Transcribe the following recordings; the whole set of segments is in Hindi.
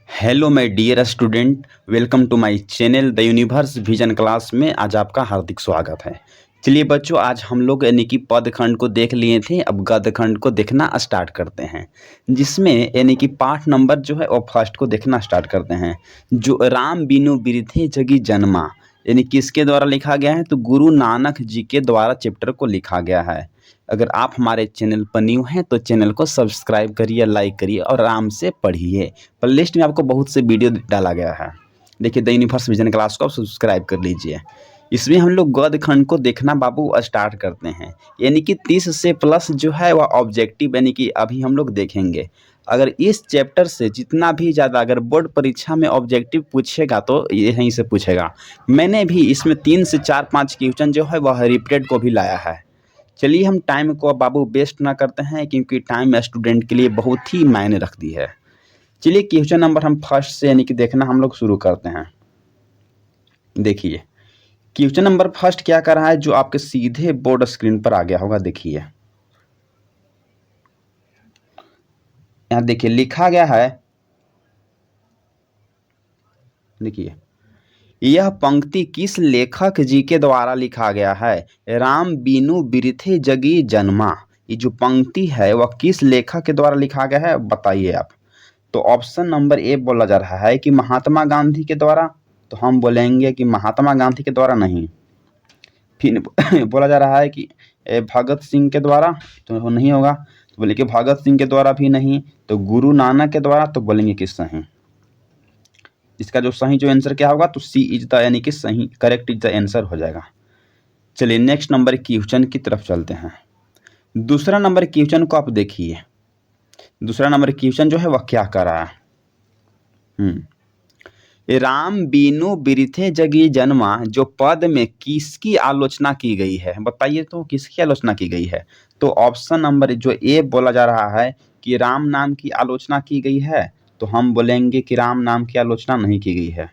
Hello my dear student, welcome to my channel the universe vision class में आज आपका हार्दिक स्वागत है। चलिए बच्चों, आज हम लोग यानी कि पदखंड को देख लिए थे। अब गद्यखंड को देखना स्टार्ट करते हैं, जिसमें यानी कि पाठ नंबर जो है वो फर्स्ट को देखना स्टार्ट करते हैं। जो राम बिनु बिरथे जगी जन्मा, यानी किसके द्वारा लिखा गया है? तो गुरु नानक जी के द्वारा चैप्टर को लिखा गया है। अगर आप हमारे चैनल पर न्यू हैं तो चैनल को सब्सक्राइब करिए, लाइक करिए और आराम से पढ़िए। प्लेलिस्ट में आपको बहुत से वीडियो डाला गया है। देखिए, द यूनिवर्स विजन क्लास को आप सब्सक्राइब कर लीजिए। इसमें हम लोग गद्य खंड को देखना बाबू स्टार्ट करते हैं, यानी कि 30 से प्लस जो है वह ऑब्जेक्टिव यानी कि अभी हम लोग देखेंगे। अगर इस चैप्टर से जितना भी ज़्यादा अगर बोर्ड परीक्षा में ऑब्जेक्टिव पूछेगा तो यहीं से पूछेगा। मैंने भी इसमें 3 से 4-5 क्वेश्चन जो है वह रिपीटेड को भी लाया है। चलिए, हम टाइम को बाबू वेस्ट ना करते हैं, क्योंकि टाइम स्टूडेंट के लिए बहुत ही मायने रखती है। चलिए, क्वेश्चन नंबर हम फर्स्ट से यानी कि देखना हम लोग शुरू करते हैं। देखिए, क्वेश्चन नंबर फर्स्ट क्या कर रहा है, जो आपके सीधे बोर्ड स्क्रीन पर आ गया होगा। देखिए, यहाँ देखिए लिखा गया है। देखिए, यह पंक्ति किस लेखक जी के द्वारा लिखा गया है? राम बिनु बिरथे जगी जन्मा। ये जो पंक्ति है वह किस लेखक के द्वारा लिखा गया है, बताइए आप। तो ऑप्शन नंबर ए बोला जा रहा है कि महात्मा गांधी के द्वारा। तो हम बोलेंगे कि महात्मा गांधी के द्वारा नहीं। फिर बोला जा रहा है कि भगत सिंह के द्वारा। तो वो नहीं होगा। तो बोले कि भगत सिंह के द्वारा भी नहीं। तो गुरु नानक के द्वारा। तो बोलेंगे कि सही। इसका जो सही जो आंसर क्या होगा, तो सी इज द यानी कि सही करेक्ट इज द आंसर हो जाएगा। चलिए, नेक्स्ट नंबर क्वेश्चन की तरफ चलते हैं। दूसरा नंबर क्वेश्चन को आप देखिए। दूसरा नंबर क्वेश्चन जो है वह क्या कर रहा है? राम बिनु बिरथे जगी जन्मा, जो पद में किसकी आलोचना की गई है, बताइए तो किसकी आलोचना की गई है? तो ऑप्शन नंबर जो ए बोला जा रहा है कि राम नाम की आलोचना की गई है। तो हम बोलेंगे कि राम नाम की आलोचना नहीं की गई है।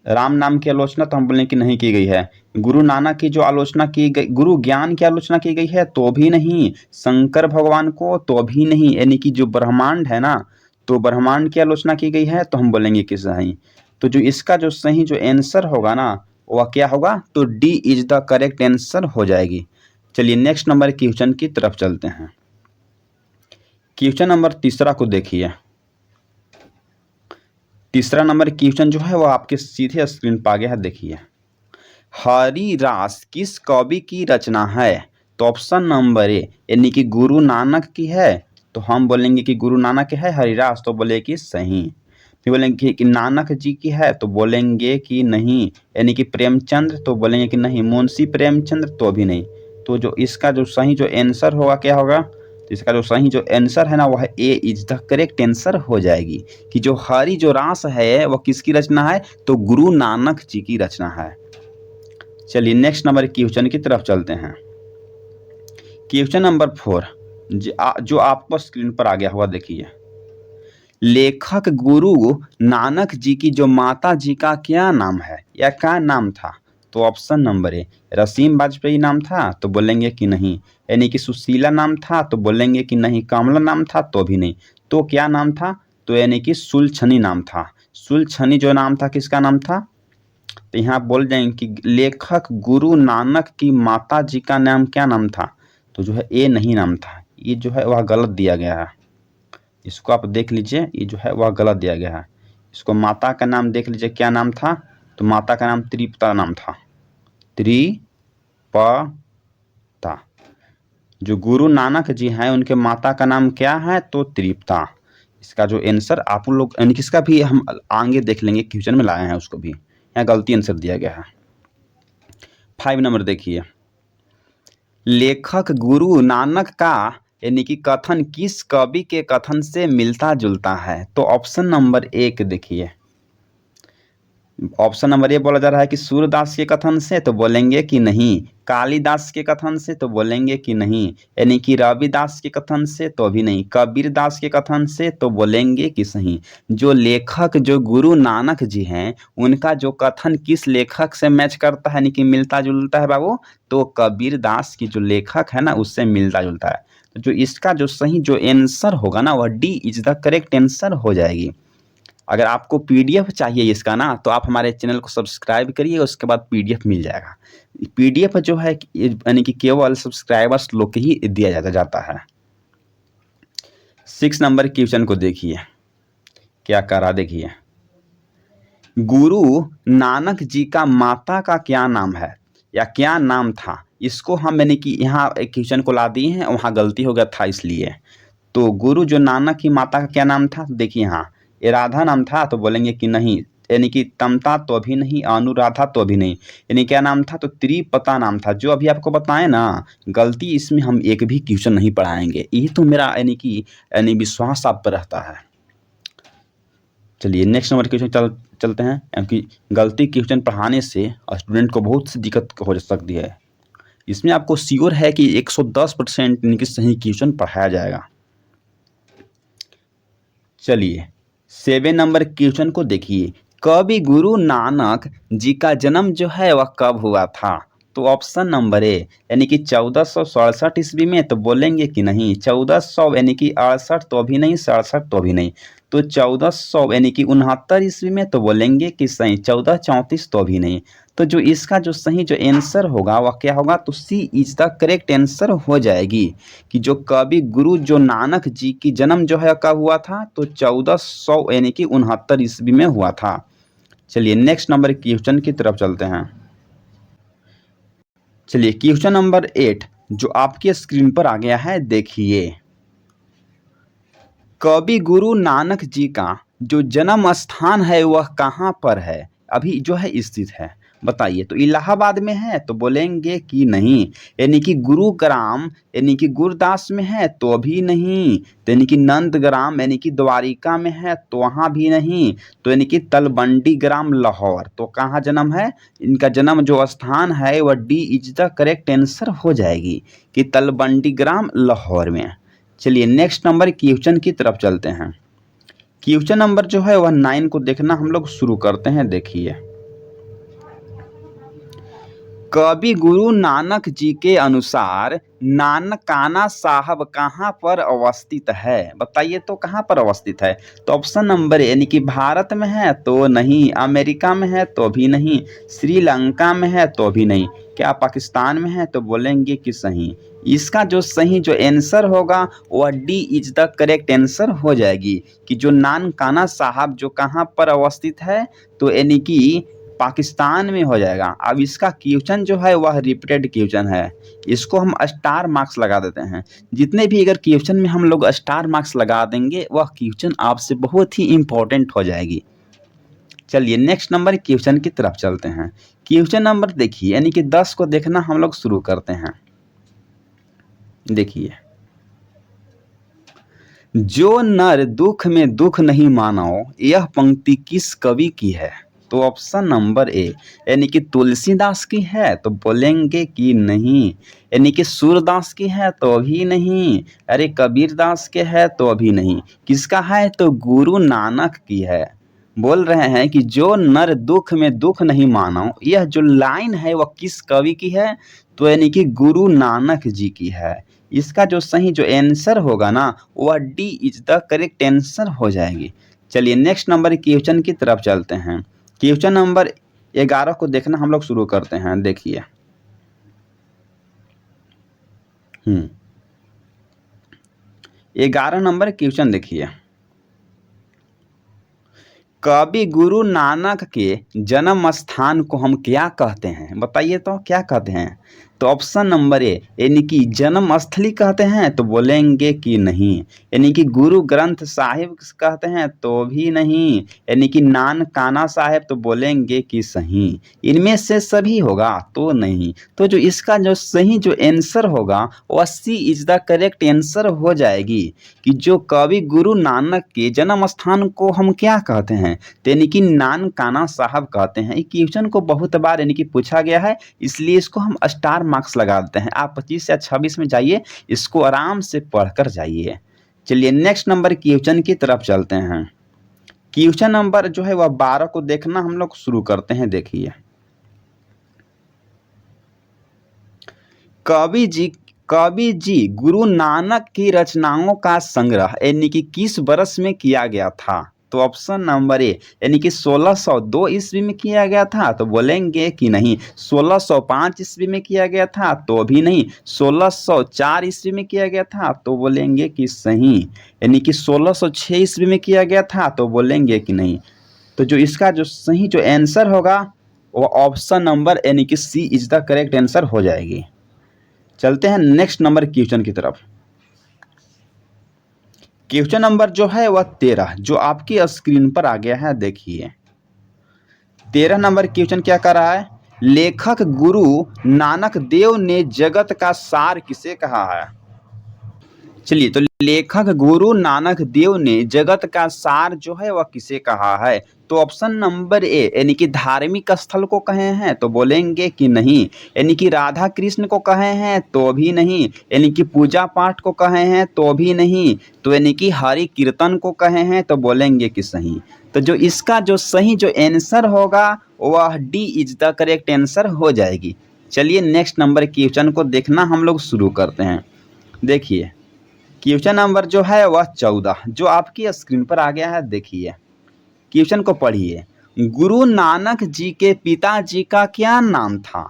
राम नाम की आलोचना तो हम बोलें कि नहीं की गई है। गुरु नानक की जो आलोचना की गई, गुरु ज्ञान की आलोचना की गई है तो भी नहीं। शंकर भगवान को तो भी नहीं, यानी कि जो ब्रह्मांड है ना, तो ब्रह्मांड की आलोचना की गई है। तो हम बोलेंगे कि सही। तो जो इसका जो सही जो आंसर होगा ना, वह क्या होगा? तो D is the correct answer हो जाएगी। चलिए, नेक्स्ट नंबर क्वेश्चन की तरफ चलते हैं। क्वेश्चन नंबर तीसरा को देखिए। तीसरा नंबर क्वेश्चन जो है वो आपके सीधे स्क्रीन पर आ गया है। देखिए, हरिरास किस कवि की रचना है? तो ऑप्शन नंबर ए यानी कि गुरु नानक की है। तो हम बोलेंगे कि गुरु नानक है हरिरास। तो बोले कि सही। फिर बोलेंगे कि नानक जी की है। तो बोलेंगे कि नहीं। यानी कि प्रेमचंद्र। तो बोलेंगे कि नहीं। मुंशी प्रेमचंद्र। तो भी नहीं। तो जो इसका जो सही जो आंसर होगा क्या होगा? तो इसका जो सही जो आंसर है ना, वह ए इज द करेक्ट आंसर हो जाएगी। कि जो हरि जो रास है वह किसकी रचना है? तो गुरु नानक जी की रचना है। चलिए, नेक्स्ट नंबर क्वेश्चन की तरफ चलते हैं। क्वेश्चन नंबर 4 जो आपको स्क्रीन पर आ गया हुआ। देखिए, लेखक गुरु नानक जी की जो माता जी का क्या नाम है या क्या नाम था? तो ऑप्शन नंबर ए रसीम वाजपेयी नाम था। तो बोलेंगे कि नहीं। यानी कि सुशीला नाम था। तो बोलेंगे कि नहीं। कमला नाम था। तो भी नहीं। तो क्या नाम था? तो यानी कि सुलछनी नाम था। सुलछनी जो नाम था किसका नाम था? तो यहाँ बोल जाएंगे कि लेखक गुरु नानक की माता जी का नाम क्या नाम था? तो जो है ए नहीं नाम था। ये जो है वह गलत दिया गया है। इसको आप देख लीजिए, ये जो है वह गलत दिया गया है। इसको माता का नाम देख लीजिए क्या नाम था। तो माता का नाम त्रिपता नाम था। त्रिपता। जो गुरु नानक जी हैं उनके माता का नाम क्या है? तो त्रिपता। इसका जो आंसर आप लोग यानी कि इसका भी हम आगे देख लेंगे, क्वेश्चन में लाए हैं उसको भी। यहाँ गलती आंसर दिया गया है। 5 नंबर देखिए, लेखक गुरु नानक का यानी कि कथन किस कवि के कथन से मिलता जुलता है? तो ऑप्शन नंबर 1 देखिए, ऑप्शन नंबर ए बोला जा रहा है कि सूरदास के कथन से, तो बोलेंगे कि नहीं। कालिदास के कथन से, तो बोलेंगे कि नहीं। यानी कि रविदास के कथन से, तो भी नहीं। कबीरदास के कथन से, तो बोलेंगे कि सही। जो लेखक जो गुरु नानक जी हैं, उनका जो कथन किस लेखक से मैच करता है, यानी कि मिलता जुलता है बाबू, तो कबीरदास की जो लेखक है ना, उससे मिलता जुलता है। तो जो इसका जो सही जो आंसर होगा ना, वह D is the correct answer हो जाएगी। अगर आपको पीडीएफ चाहिए इसका ना, तो आप हमारे चैनल को सब्सक्राइब करिए, उसके बाद पीडीएफ मिल जाएगा। पीडीएफ जो है यानी कि केवल सब्सक्राइबर्स लोग को ही दिया जाता है। 6 नंबर क्वेश्चन को देखिए क्या कह रहा, देखिए। गुरु नानक जी का माता का क्या नाम है, या क्या नाम था। इसको हम यानी कि यहाँ एक क्वेश्चन को ला दिए हैं, वहाँ गलती हो गया था इसलिए। तो गुरु जो नानक की माता का क्या नाम था, तो देखिए यहाँ ये राधा नाम था, तो बोलेंगे कि नहीं। यानी कि तमता तो भी नहीं, अनुराधा तो भी नहीं। यानी क्या नाम था, तो त्रिपता नाम था। जो अभी आपको बताएं ना, गलती इसमें हम एक भी क्वेश्चन नहीं पढ़ाएंगे। यही तो मेरा यानी विश्वास आप पर रहता है। चलिए नेक्स्ट नंबर क्वेश्चन चलते हैं, क्योंकि गलती क्वेश्चन पढ़ाने से स्टूडेंट को बहुत सी दिक्कत हो सकती है। इसमें आपको श्योर है कि 110% यानी कि सही क्वेश्चन पढ़ाया जाएगा। चलिए 7 नंबर क्वेश्चन को देखिए। कवि गुरु नानक जी का जन्म जो है वह कब हुआ था, तो ऑप्शन नंबर ए यानी कि 1467 ईस्वी में, तो बोलेंगे कि नहीं। 1400 यानी कि 68 तो भी नहीं, 67 तो भी नहीं। तो 1400 यानी कि 69 ईस्वी में, तो बोलेंगे कि सही। 1434 तो भी नहीं। तो जो इसका जो सही जो आंसर होगा वह क्या होगा, तो सी इज द करेक्ट आंसर हो जाएगी। कि जो कवि गुरु जो नानक जी की जन्म जो है कब हुआ था, तो 1400 यानी कि 69 ईस्वी में हुआ था। चलिए नेक्स्ट नंबर क्वेश्चन की तरफ चलते हैं। चलिए क्वेश्चन नंबर 8 जो आपके स्क्रीन पर आ गया है, देखिए। कवि गुरु नानक जी का जो जन्म स्थान है वह कहाँ पर है, अभी जो है स्थित है, बताइए। तो इलाहाबाद में है, तो बोलेंगे कि नहीं। यानी कि गुरुग्राम यानी कि गुरदास में है, तो अभी नहीं। तो यानी कि नंदग्राम यानी कि द्वारिका में है, तो वहाँ भी नहीं। तो यानी कि तलबंडी ग्राम लाहौर, तो कहाँ जन्म है, इनका जन्म जो स्थान है वह D is the correct answer हो जाएगी, कि तलबंडी ग्राम लाहौर में। चलिए नेक्स्ट नंबर क्वेश्चन की तरफ चलते हैं। क्वेश्चन नंबर जो है वह 9 को देखना हम लोग शुरू करते हैं, देखिए। कवि गुरु नानक जी के अनुसार नानकाना साहब कहाँ पर अवस्थित है, बताइए तो कहाँ पर अवस्थित है। तो ऑप्शन नंबर यानी कि भारत में है, तो नहीं। अमेरिका में है, तो भी नहीं। श्रीलंका में है, तो भी नहीं। क्या पाकिस्तान में है, तो बोलेंगे कि सही। इसका जो सही जो आंसर होगा वह D is the correct answer हो जाएगी। कि जो नानकाना साहब जो कहाँ पर अवस्थित है, तो यानी कि पाकिस्तान में हो जाएगा। अब इसका क्वेश्चन जो है वह रिपीटेड क्वेश्चन है, इसको हम स्टार मार्क्स लगा देते हैं। जितने भी अगर क्वेश्चन में हम लोग स्टार मार्क्स लगा देंगे, वह क्वेश्चन आपसे बहुत ही इंपॉर्टेंट हो जाएगी। चलिए नेक्स्ट नंबर क्वेश्चन की तरफ चलते हैं। क्वेश्चन नंबर देखिए, यानी कि 10 को देखना हम लोग शुरू करते हैं, देखिए। जो नर दुख में दुख नहीं मानो, यह पंक्ति किस कवि की है। तो ऑप्शन नंबर ए यानी कि तुलसीदास की है, तो बोलेंगे कि नहीं। यानी कि सूरदास की है, तो अभी नहीं। अरे कबीरदास के है, तो अभी नहीं। किसका है, तो गुरु नानक की है। बोल रहे हैं कि जो नर दुख में दुख नहीं मानो, यह जो लाइन है वह किस कवि की है, तो यानी कि गुरु नानक जी की है। इसका जो सही जो आंसर होगा ना, वह D is the correct answer हो जाएगी। चलिए नेक्स्ट नंबर क्वेश्चन की तरफ चलते हैं। क्वेश्चन नंबर 11 को देखना हम लोग शुरू करते हैं, देखिए। 11 नंबर क्वेश्चन देखिए। कवि गुरु नानक के जन्म स्थान को हम क्या कहते हैं, बताइए तो क्या कहते हैं। तो ऑप्शन नंबर ए यानी कि जन्म स्थली कहते हैं तो बोलेंगे कि नहीं। यानी कि गुरु ग्रंथ साहिब कहते हैं तो भी नहीं। यानी कि नानकाना साहिब तो बोलेंगे कि सही। इनमें से सभी होगा तो नहीं। तो जो इसका जो सही जो आंसर होगा वह सी इज द करेक्ट आंसर हो जाएगी कि जो कवि गुरु नानक के जन्म स्थान को हम क्या कहते हैं, तो यानी कि नानकाना साहब कहते हैं। ये क्वेश्चन को बहुत बार यानी कि पूछा गया है, इसलिए इसको हम स्टार मार्क्स लगा देते हैं। आप 25 या 26 में जाइए, इसको आराम से पढ़कर जाइए। चलिए नेक्स्ट नंबर क्वेश्चन की तरफ चलते हैं। क्वेश्चन नंबर जो है वह 12 को देखना हम लोग शुरू करते हैं। देखिए, कवि जी गुरु नानक की रचनाओं का संग्रह यानी कि किस वर्ष में किया गया था? तो ऑप्शन नंबर ए यानी कि 1602 ईस्वी में किया गया था तो बोलेंगे कि नहीं। 1605 ईस्वी में किया गया था तो भी नहीं। 1604 ईस्वी में किया गया था तो बोलेंगे कि सही। यानी कि 1606 ईस्वी में किया गया था तो बोलेंगे कि नहीं। तो जो इसका जो सही जो आंसर होगा वो ऑप्शन नंबर यानी कि सी इज द करेक्ट आंसर हो जाएगी। चलते हैं नेक्स्ट नंबर क्वेश्चन की तरफ। क्वेश्चन नंबर जो है वह 13 जो आपकी स्क्रीन पर आ गया है। देखिए 13 नंबर क्वेश्चन क्या कर रहा है, लेखक गुरु नानक देव ने जगत का सार किसे कहा है? चलिए, तो लेखक गुरु नानक देव ने जगत का सार जो है वह किसे कहा है? तो ऑप्शन नंबर ए यानी कि धार्मिक स्थल को कहे हैं तो बोलेंगे कि नहीं। यानी कि राधा कृष्ण को कहे हैं तो भी नहीं। यानी कि पूजा पाठ को कहे हैं तो भी नहीं। तो यानी कि हरि कीर्तन को कहे हैं तो बोलेंगे कि सही। तो जो इसका जो सही जो आंसर होगा वह D is the correct answer हो जाएगी। चलिए नेक्स्ट नंबर क्वेश्चन को देखना हम लोग शुरू करते हैं। देखिए क्वेश्चन नंबर जो है वह 14 जो आपकी स्क्रीन पर आ गया है। देखिए क्वेश्चन को पढ़िए, गुरु नानक जी के पिताजी का क्या नाम था?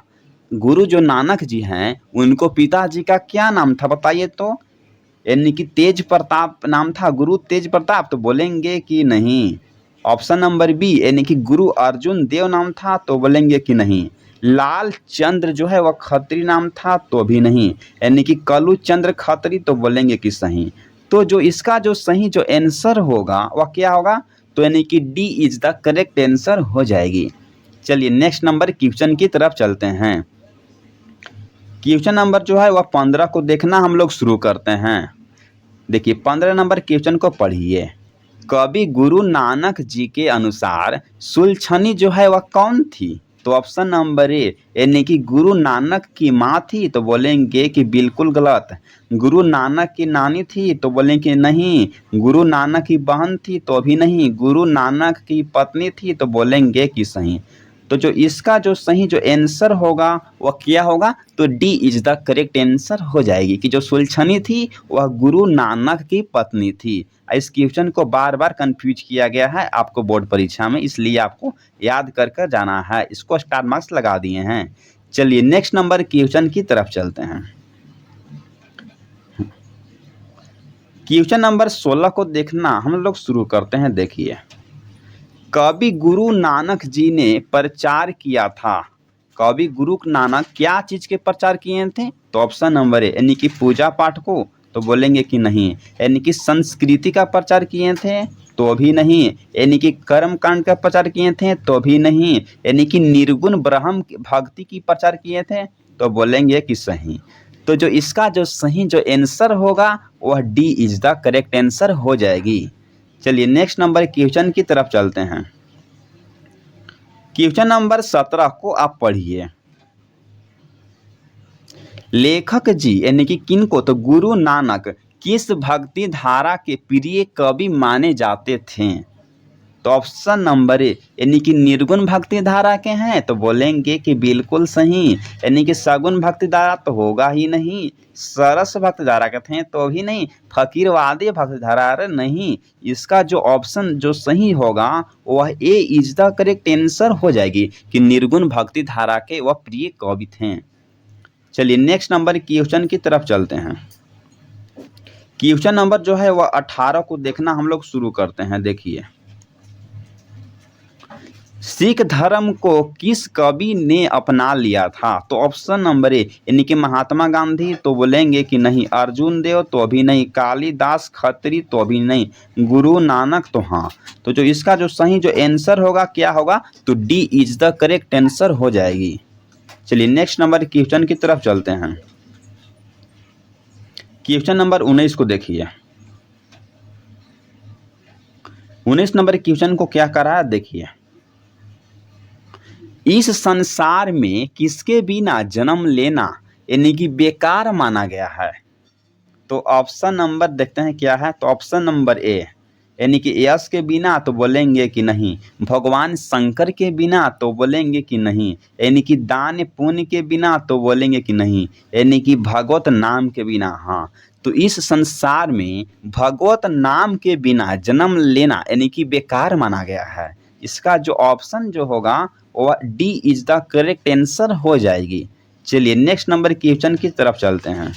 गुरु जो नानक जी हैं उनको पिताजी का क्या नाम था बताइए तो। यानी कि तेज प्रताप नाम था, गुरु तेज प्रताप तो बोलेंगे कि नहीं। ऑप्शन नंबर बी यानी कि गुरु अर्जुन देव नाम था तो बोलेंगे कि नहीं। लाल चंद्र जो है वह खत्री नाम था तो भी नहीं। यानी कि कलु चंद्र खत्री तो बोलेंगे कि सही। तो जो इसका जो सही जो आंसर होगा वह क्या होगा? तो यानी कि D is the correct answer हो जाएगी। चलिए नेक्स्ट नंबर क्वेश्चन की तरफ चलते हैं। क्वेश्चन नंबर जो है वह 15 को देखना हम लोग शुरू करते हैं। देखिए 15 नंबर क्वेश्चन को पढ़िए, कवि गुरु नानक जी के अनुसार सुलक्षणी जो है वह कौन थी? तो ऑप्शन नंबर ए यानी कि गुरु नानक की माँ थी तो बोलेंगे कि बिल्कुल गलत। गुरु नानक की नानी थी तो बोलेंगे नहीं। गुरु नानक की बहन थी तो भी नहीं। गुरु नानक की पत्नी थी तो बोलेंगे कि सही। तो जो इसका जो सही जो आंसर होगा वह क्या होगा? तो D is the correct answer हो जाएगी कि जो सुलक्षणी थी वह गुरु नानक की पत्नी थी। इस क्वेश्चन को बार बार कंफ्यूज किया गया है आपको बोर्ड परीक्षा में, इसलिए आपको याद कर कर जाना है। इसको स्टार मार्क्स लगा दिए हैं। चलिए नेक्स्ट नंबर क्वेश्चन की तरफ चलते हैं। क्वेश्चन नंबर 16 को देखना हम लोग शुरू करते हैं। देखिए कवि गुरु नानक जी ने प्रचार किया था। कवि गुरु नानक क्या चीज़ के प्रचार किए थे? तो ऑप्शन नंबर ए यानी कि पूजा पाठ को तो बोलेंगे कि नहीं। यानी कि संस्कृति का प्रचार किए थे तो भी नहीं। यानी कि कर्म कांड का प्रचार किए थे तो भी नहीं। यानी कि निर्गुण ब्रह्म भक्ति की प्रचार किए थे तो बोलेंगे कि सही। तो जो इसका जो सही जो आंसर होगा वह D is the correct answer हो जाएगी। चलिए नेक्स्ट नंबर क्वेश्चन की तरफ चलते हैं। क्वेश्चन नंबर 17 को आप पढ़िए, लेखक जी यानी कि किनको? तो गुरु नानक किस भक्ति धारा के प्रिय कवि माने जाते थे? तो ऑप्शन नंबर ए यानी कि निर्गुण भक्ति धारा के हैं तो बोलेंगे कि बिल्कुल सही। यानी कि सगुण भक्ति धारा तो होगा ही नहीं। सरस भक्ति धारा के थे तो भी नहीं। फकीरवादी भक्ति धारा नहीं। इसका जो ऑप्शन जो सही होगा वह ए इज द करेक्ट आंसर हो जाएगी कि निर्गुण भक्ति धारा के वह प्रिय कवि थे। चलिए नेक्स्ट नंबर क्वेश्चन की तरफ चलते हैं। क्वेश्चन नंबर जो है वह 18 को देखना हम लोग शुरू करते हैं। देखिए सिख धर्म को किस कवि ने अपना लिया था? तो ऑप्शन नंबर ए यानी कि महात्मा गांधी, तो बोलेंगे कि नहीं। अर्जुन देव, तो अभी नहीं। कालिदास खत्री, तो अभी नहीं। गुरु नानक, तो हाँ। तो जो इसका जो सही जो आंसर होगा क्या होगा? तो D is the correct answer हो जाएगी। चलिए नेक्स्ट नंबर क्वेश्चन की तरफ चलते हैं। क्वेश्चन नंबर 19 को देखिए। 19 नंबर क्वेश्चन को क्या करा है देखिए। इस संसार में किसके बिना जन्म लेना यानी कि बेकार माना गया है? तो ऑप्शन नंबर देखते हैं क्या है। तो ऑप्शन नंबर ए यानी कि यश के बिना, तो बोलेंगे कि नहीं। भगवान शंकर के बिना, तो बोलेंगे कि नहीं। यानी कि दान पुण्य के बिना, तो बोलेंगे कि नहीं। यानी कि भगवत नाम के बिना, हाँ। तो इस संसार में भगवत नाम के बिना जन्म लेना यानी कि बेकार माना गया है। इसका जो ऑप्शन जो होगा वह D is the correct answer हो जाएगी। चलिए नेक्स्ट नंबर क्वेश्चन की तरफ चलते हैं।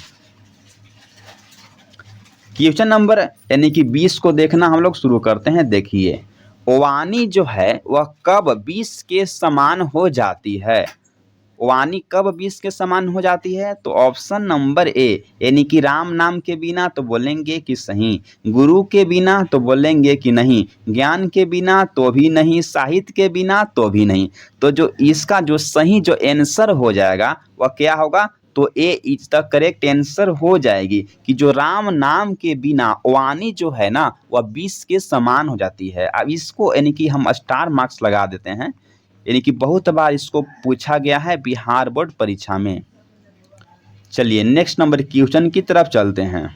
क्वेश्चन नंबर यानी कि 20 को देखना हम लोग शुरू करते हैं। देखिए, वाणी जो है वह कब 20 के समान हो जाती है? वाणी कब 20 के समान हो जाती है? तो ऑप्शन नंबर ए यानी कि राम नाम के बिना, तो बोलेंगे कि सही। गुरु के बिना, तो बोलेंगे कि नहीं। ज्ञान के बिना, तो भी नहीं। साहित्य के बिना, तो भी नहीं। तो जो इसका जो सही जो आंसर हो जाएगा वह क्या होगा? तो ए इज द करेक्ट आंसर हो जाएगी कि जो राम नाम के बिना वाणी जो है ना वह 20 के समान हो जाती है। अब इसको यानी कि हम स्टार मार्क्स लगा देते हैं, यानी कि बहुत बार इसको पूछा गया है बिहार बोर्ड परीक्षा में। चलिए नेक्स्ट नंबर क्वेश्चन की तरफ चलते हैं।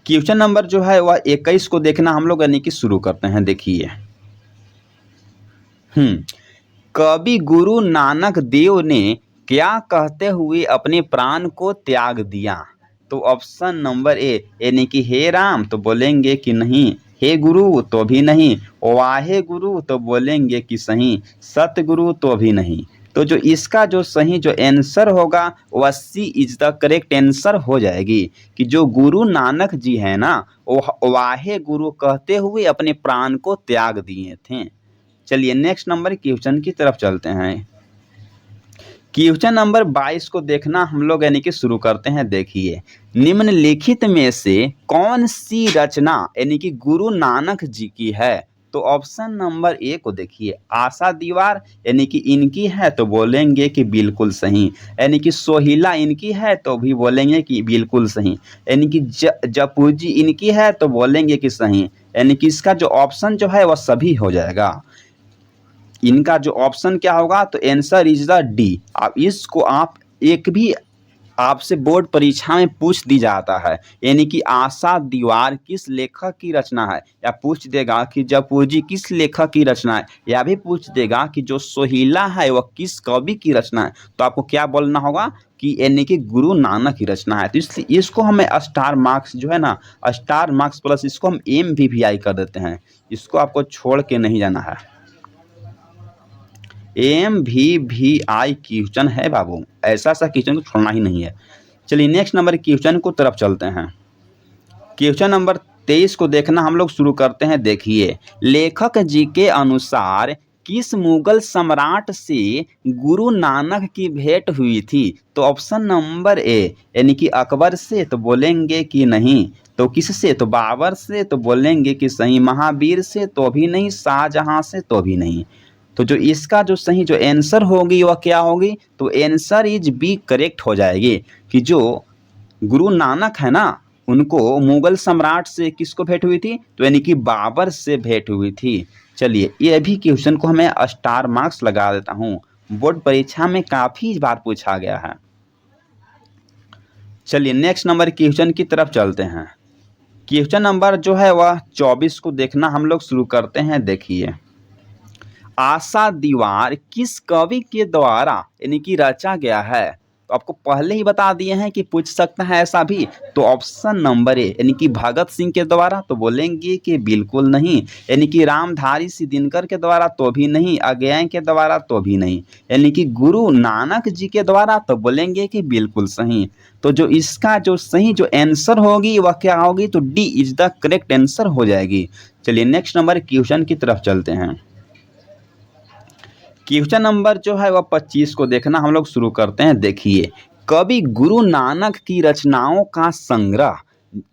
क्वेश्चन नंबर जो है वह 21 को देखना हम लोग यानी कि शुरू करते हैं। देखिए, कवि गुरु नानक देव ने क्या कहते हुए अपने प्राण को त्याग दिया? तो ऑप्शन नंबर ए यानी कि हे राम, तो बोलेंगे कि नहीं। हे गुरु, तो भी नहीं। वाहे गुरु, तो बोलेंगे कि सही। सतगुरु, तो भी नहीं। तो जो इसका जो सही जो आंसर होगा वह सी इज द करेक्ट आंसर हो जाएगी कि जो गुरु नानक जी है ना वो वाहे गुरु कहते हुए अपने प्राण को त्याग दिए थे। चलिए नेक्स्ट नंबर क्वेश्चन की तरफ चलते हैं। क्वेश्चन नंबर 22 को देखना हम लोग यानी कि शुरू करते हैं। देखिए, निम्नलिखित में से कौन सी रचना यानी कि गुरु नानक जी की है? तो ऑप्शन नंबर ए को देखिए। आशा दीवार यानी कि इनकी है, तो बोलेंगे कि बिल्कुल सही। यानी कि सोहिला इनकी है, तो भी बोलेंगे कि बिल्कुल सही। यानी कि जपूजी इनकी है, तो बोलेंगे कि सही। यानी कि इसका जो ऑप्शन जो है वह सभी हो जाएगा। इनका जो ऑप्शन क्या होगा? तो आंसर इज द डी। अब इसको आप एक भी आपसे बोर्ड परीक्षा में पूछ दी जाता है, यानी कि आशा दीवार किस लेखक की रचना है, या पूछ देगा कि जपूजी किस लेखक की रचना है, या भी पूछ देगा कि जो सोहिला है वह किस कवि की रचना है, तो आपको क्या बोलना होगा कि यानी कि गुरु नानक की रचना है। तो इसलिए इसको हमें स्टार मार्क्स जो है ना, स्टार मार्क्स प्लस इसको हम MVVI कर देते हैं। इसको आपको छोड़ के नहीं जाना है। MVVI क्वेश्चन है बाबू, ऐसा क्वेश्चन को छोड़ना ही नहीं है। चलिए नेक्स्ट नंबर क्वेश्चन को तरफ चलते हैं। क्वेश्चन नंबर 23 को देखना हम लोग शुरू करते हैं। देखिए, लेखक जी के अनुसार किस मुगल सम्राट से गुरु नानक की भेंट हुई थी? तो ऑप्शन नंबर ए यानी कि अकबर से, तो बोलेंगे कि नहीं। तो किससे? तो बाबर से, तो बोलेंगे कि सही। महावीर से, तो भी नहीं। शाहजहां से, तो भी नहीं। तो जो इसका जो सही जो आंसर होगी वह क्या होगी? तो आंसर इज बी करेक्ट हो जाएगी कि जो गुरु नानक है ना उनको मुगल सम्राट से किसको भेंट हुई थी? तो यानी कि बाबर से भेंट हुई थी। चलिए, ये भी क्वेश्चन को हमें स्टार मार्क्स लगा देता हूँ, बोर्ड परीक्षा में काफ़ी बार पूछा गया है। चलिए नेक्स्ट नंबर क्वेश्चन की तरफ चलते हैं। क्वेश्चन नंबर जो है वह 24 को देखना हम लोग शुरू करते हैं। देखिए, आशा दीवार किस कवि के द्वारा यानी कि रचा गया है? तो आपको पहले ही बता दिए हैं कि पूछ सकता है ऐसा भी। तो ऑप्शन नंबर ए यानी कि भगत सिंह के द्वारा, तो बोलेंगे कि बिल्कुल नहीं। यानी कि रामधारी सिंह दिनकर के द्वारा, तो भी नहीं। अज्ञेय के द्वारा, तो भी नहीं। यानी कि गुरु नानक जी के द्वारा, तो बोलेंगे कि बिल्कुल सही। तो जो इसका जो सही जो आंसर होगी वह क्या होगी? तो D is the correct answer हो जाएगी। चलिए नेक्स्ट नंबर क्वेश्चन की तरफ चलते हैं। क्वेश्चन नंबर जो है वह 25 को देखना हम लोग शुरू करते हैं। देखिए, कवि गुरु नानक की रचनाओं का संग्रह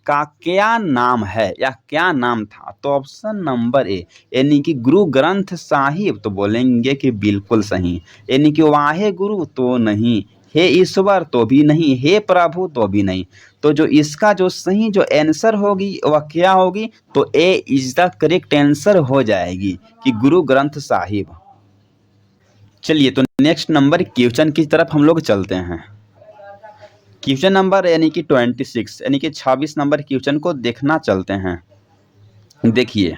का क्या नाम है या क्या नाम था? तो ऑप्शन नंबर ए यानी कि गुरु ग्रंथ साहिब, तो बोलेंगे कि बिल्कुल सही। यानी कि वाहे गुरु तो नहीं, हे ईश्वर तो भी नहीं, हे प्रभु तो भी नहीं। तो जो इसका जो सही जो आंसर होगी वह क्या होगी? तो ए इज द करेक्ट आंसर हो जाएगी कि गुरु ग्रंथ साहिब। चलिए, तो नेक्स्ट नंबर क्वेश्चन की तरफ हम लोग चलते हैं। क्वेश्चन नंबर यानी कि 26 यानी कि 26 नंबर क्वेश्चन को देखना चलते हैं। देखिए,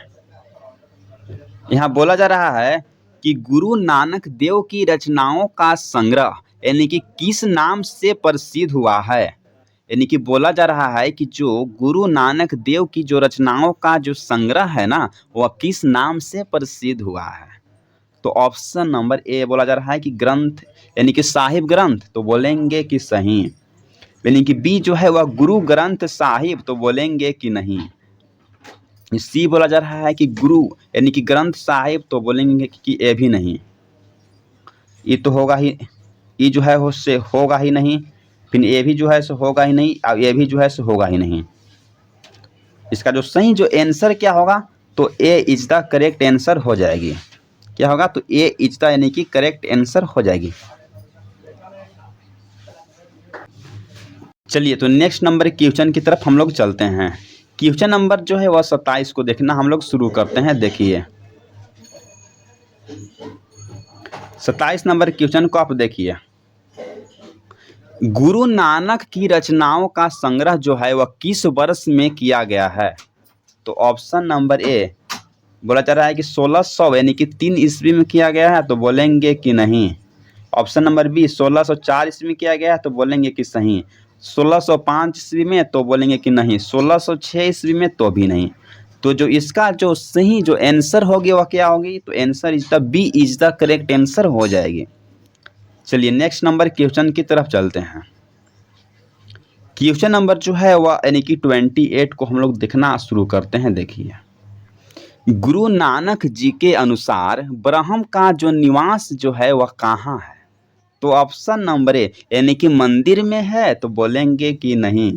यहाँ बोला जा रहा है कि गुरु नानक देव की रचनाओं का संग्रह यानी कि किस नाम से प्रसिद्ध हुआ है? यानी कि बोला जा रहा है कि जो गुरु नानक देव की जो रचनाओं का जो संग्रह है ना, वह किस नाम से प्रसिद्ध हुआ है? तो ऑप्शन नंबर ए बोला जा रहा है कि ग्रंथ यानी कि साहिब ग्रंथ, तो बोलेंगे कि सही। यानी कि बी जो है वह गुरु ग्रंथ साहिब, तो बोलेंगे कि नहीं। सी बोला जा रहा है कि गुरु यानी कि ग्रंथ साहिब, तो बोलेंगे कि ए भी नहीं। ये तो होगा ही, ये जो है उससे होगा ही नहीं, फिर ए भी जो है सो होगा ही नहीं, और ये भी जो है सो होगा ही नहीं। इसका जो सही जो आंसर क्या होगा? तो ए इज द करेक्ट आंसर हो जाएगी। क्या होगा? तो ए इज द यानी कि करेक्ट आंसर हो जाएगी। चलिए, तो नेक्स्ट नंबर क्वेश्चन की तरफ हम लोग चलते हैं। क्वेश्चन नंबर जो है वह 27 को देखना हम लोग शुरू करते हैं। देखिए, 27 नंबर क्वेश्चन को आप देखिए, गुरु नानक की रचनाओं का संग्रह जो है वह किस वर्ष में किया गया है? तो ऑप्शन नंबर ए बोला जा रहा है कि 1600 यानी कि 3 ईस्वी में किया गया है, तो बोलेंगे कि नहीं। ऑप्शन नंबर बी 1604 ईस्वी में किया गया है, तो बोलेंगे कि सही। 1605 ईस्वी में, तो बोलेंगे कि नहीं। 1606 ईस्वी में, तो भी नहीं। तो जो इसका जो सही जो आंसर होगी वह क्या होगी? तो answer is the B is the correct answer हो जाएगी। चलिए, नेक्स्ट नंबर क्वेश्चन की तरफ चलते हैं। क्वेश्चन नंबर जो है वह यानी कि 28 को हम लोग देखना शुरू करते हैं। देखिए, गुरु नानक जी के अनुसार ब्रह्म का जो निवास जो है वह कहाँ है? तो ऑप्शन नंबर ए यानी कि मंदिर में है, तो बोलेंगे कि नहीं।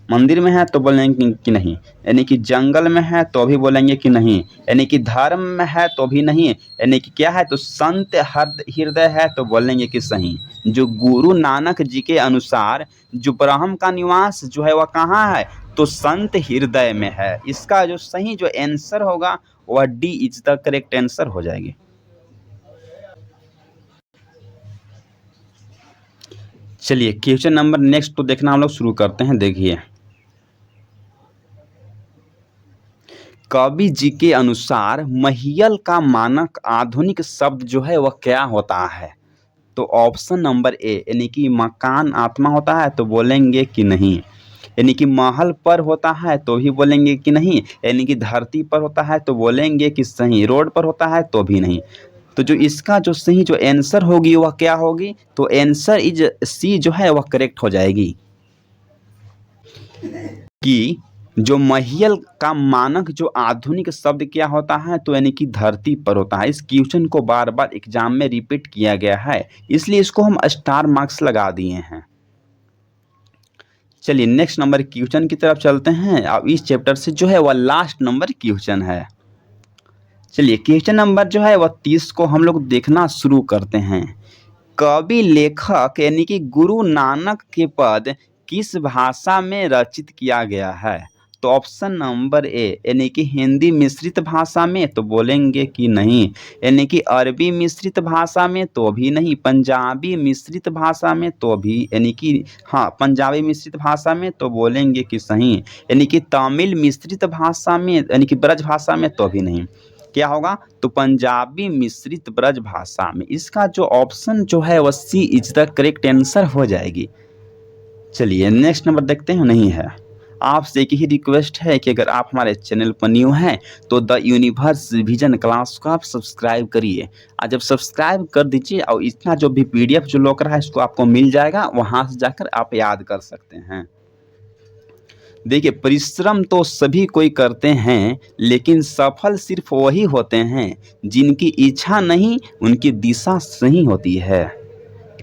मंदिर में है, तो बोलेंगे कि नहीं। यानी कि जंगल में है, तो भी बोलेंगे कि नहीं। यानी कि धर्म में है, तो भी नहीं। यानी कि क्या है? तो संत हृदय है, तो बोलेंगे कि सही। जो गुरु नानक जी के अनुसार जो ब्रह्म का निवास जो है वह कहाँ है? तो संत हृदय में है। इसका जो सही जो आंसर होगा वह D is the correct answer हो जाएगी। चलिए, क्वेश्चन नंबर नेक्स्ट तो देखना हम लोग शुरू करते हैं। देखिए, कवि जी के अनुसार महियल का मानक आधुनिक शब्द जो है वह क्या होता है? तो ऑप्शन नंबर ए यानी कि मकान आत्मा होता है, तो बोलेंगे कि नहीं। यानी कि महल पर होता है, तो भी बोलेंगे कि नहीं। यानी कि धरती पर होता है, तो बोलेंगे कि सही। रोड पर होता है, तो भी नहीं। तो जो इसका जो सही जो आंसर होगी वह क्या होगी? तो आंसर इज सी जो है वह करेक्ट हो जाएगी कि जो महियल का मानक जो आधुनिक शब्द क्या होता है? तो यानी कि धरती पर होता है। इस क्वेश्चन को बार बार एग्जाम में रिपीट किया गया है, इसलिए इसको हम स्टार मार्क्स लगा दिए हैं। चलिए, नेक्स्ट नंबर क्वेश्चन की तरफ चलते हैं। अब इस चैप्टर से जो है वह लास्ट नंबर क्वेश्चन है। चलिए, क्वेश्चन नंबर जो है वह 30 को हम लोग देखना शुरू करते हैं। कवि लेखक यानी कि गुरु नानक के पद किस भाषा में रचित किया गया है? तो ऑप्शन नंबर ए यानी कि हिंदी मिश्रित भाषा में, तो बोलेंगे कि नहीं। यानी कि अरबी मिश्रित भाषा में, तो भी नहीं। पंजाबी मिश्रित भाषा में, तो भी यानी कि हाँ पंजाबी मिश्रित भाषा में, तो बोलेंगे कि सही। यानी कि तमिल मिश्रित भाषा में यानी कि ब्रज भाषा में, तो भी नहीं। क्या होगा? तो पंजाबी मिश्रित ब्रज भाषा में। इसका जो ऑप्शन जो है वह सी इज द करेक्ट आंसर हो जाएगी। चलिए, नेक्स्ट नंबर देखते हैं। नहीं है। आपसे एक ही रिक्वेस्ट है कि अगर आप हमारे चैनल पर न्यू हैं तो द यूनिवर्स विजन क्लास को आप सब्सक्राइब करिए। और जब सब्सक्राइब कर दीजिए और इतना जो भी पीडीएफ जो लॉकर है इसको आपको मिल जाएगा, वहाँ से जाकर आप याद कर सकते हैं। देखिए, परिश्रम तो सभी कोई करते हैं, लेकिन सफल सिर्फ वही होते हैं जिनकी इच्छा नहीं, उनकी दिशा सही होती है।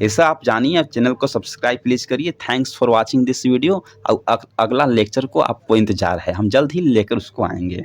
ऐसा आप जानिए। आप चैनल को सब्सक्राइब प्लीज़ करिए। Thanks for watching this video. और अगला लेक्चर को आपको इंतज़ार है, हम जल्द ही लेकर उसको आएँगे।